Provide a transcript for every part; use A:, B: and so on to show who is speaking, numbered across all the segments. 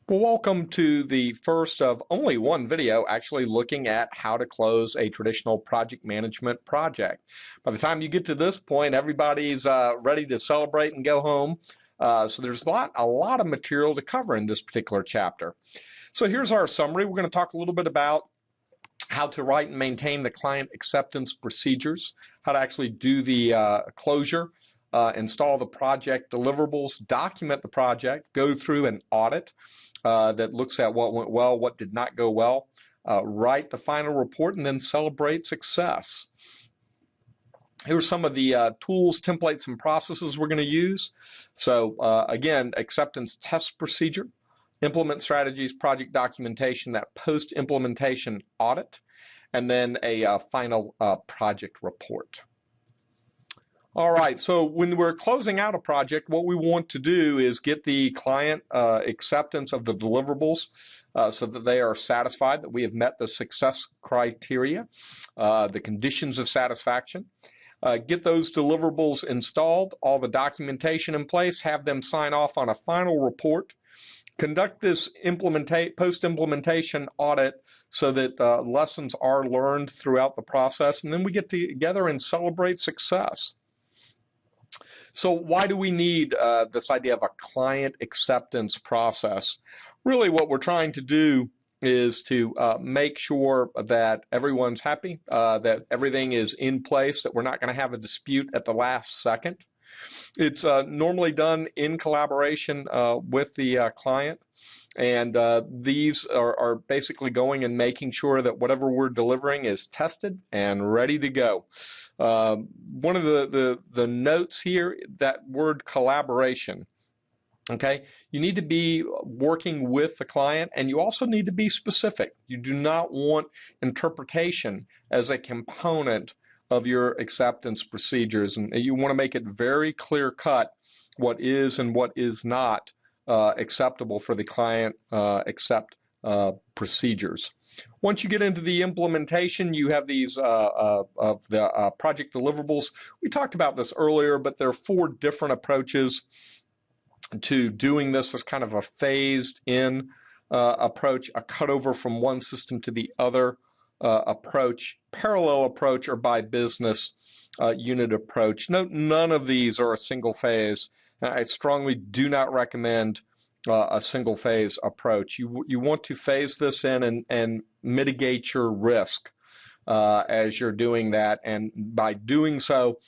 A: Well, welcome to the first of only one video actually looking at how to close a traditional project management project. By the time you get to this point, everybody's ready to celebrate and go home. So there's a lot of material to cover in this particular chapter. So here's our summary. We're going to talk a little bit about how to write and maintain the client acceptance procedures, how to actually do the closure, install the project deliverables, document the project, go through an audit that looks at what went well, what did not go well, write the final report, and then celebrate success. Here's some of the tools, templates, and processes we're going to use. So again, acceptance test procedure, implement strategies, project documentation, that post-implementation audit, and then a final project report. All right, so when we're closing out a project, what we want to do is get the client acceptance of the deliverables so that they are satisfied that we have met the success criteria, the conditions of satisfaction. Get those deliverables installed, all the documentation in place, have them sign off on a final report, conduct this post-implementation audit so that lessons are learned throughout the process, and then we get together and celebrate success. So why do we need this idea of a client acceptance process? Really what we're trying to do is to make sure that everyone's happy, that everything is in place, that we're not going to have a dispute at the last second. It's normally done in collaboration with the client. And these are basically going and making sure that whatever we're delivering is tested and ready to go. One of the notes here, that word collaboration. Okay, you need to be working with the client, and you also need to be specific. You do not want interpretation as a component of your acceptance procedures, and you want to make it very clear cut what is and what is not acceptable for the client accept procedures. Once you get into the implementation, you have these of the project deliverables. We talked about this earlier, but there are 4 different approaches to doing this as kind of a phased in approach, a cutover from one system to the other approach, parallel approach, or by business unit approach. Note, none of these are a single phase. I strongly do not recommend a single phase approach. You want to phase this in and mitigate your risk as you're doing that. And by doing so,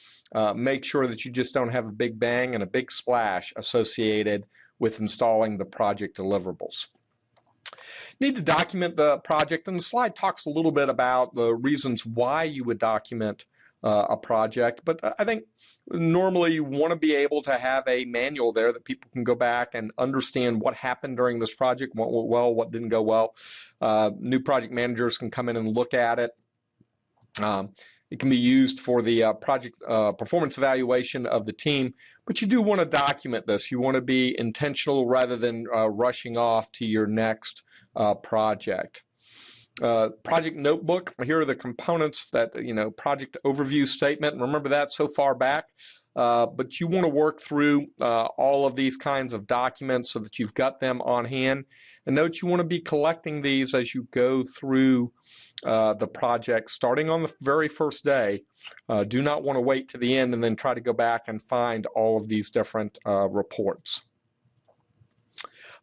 A: make sure that you just don't have a big bang and a big splash associated with installing the project deliverables. You need to document the project, and the slide talks a little bit about the reasons why you would document a project, but I think normally you want to be able to have a manual there that people can go back and understand what happened during this project, what went well, what didn't go well. New project managers can come in and look at it. It can be used for the project performance evaluation of the team, but you do want to document this. You want to be intentional rather than rushing off to your next project. Project notebook, here are the components that, project overview statement. Remember that so far back, but you want to work through all of these kinds of documents so that you've got them on hand. And note, you want to be collecting these as you go through the project, starting on the very first day. Do not want to wait to the end and then try to go back and find all of these different reports.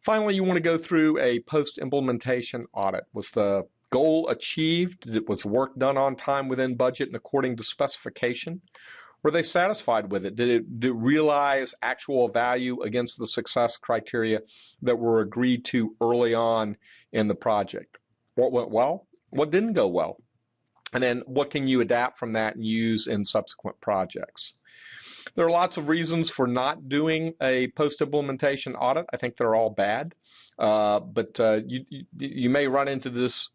A: Finally, you want to go through a post-implementation audit. Was the goal achieved? Was work done on time, within budget, and according to specification? Were they satisfied with it? Did it realize actual value against the success criteria that were agreed to early on in the project? What went well? What didn't go well? And then what can you adapt from that and use in subsequent projects? There are lots of reasons for not doing a post-implementation audit. I think they're all bad, but you may run into this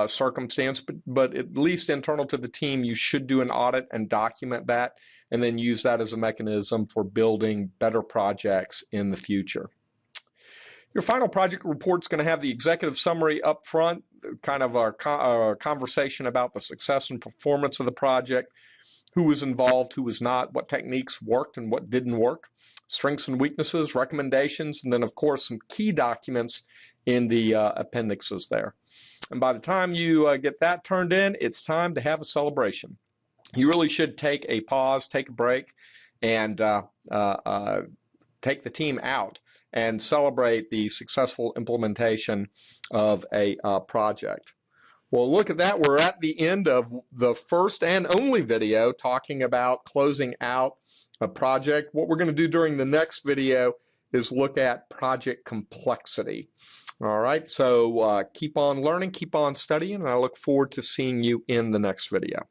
A: circumstance, but at least internal to the team, you should do an audit and document that, and then use that as a mechanism for building better projects in the future. Your final project report is going to have the executive summary up front, kind of a conversation about the success and performance of the project, who was involved, who was not, what techniques worked and what didn't work, strengths and weaknesses, recommendations, and then, of course, some key documents in the appendixes there. And by the time you get that turned in, it's time to have a celebration. You really should take a pause, take a break, and take the team out and celebrate the successful implementation of a project. Well, look at that. We're at the end of the first and only video talking about closing out a project. What we're going to do during the next video is look at project complexity. All right, so keep on learning, keep on studying, and I look forward to seeing you in the next video.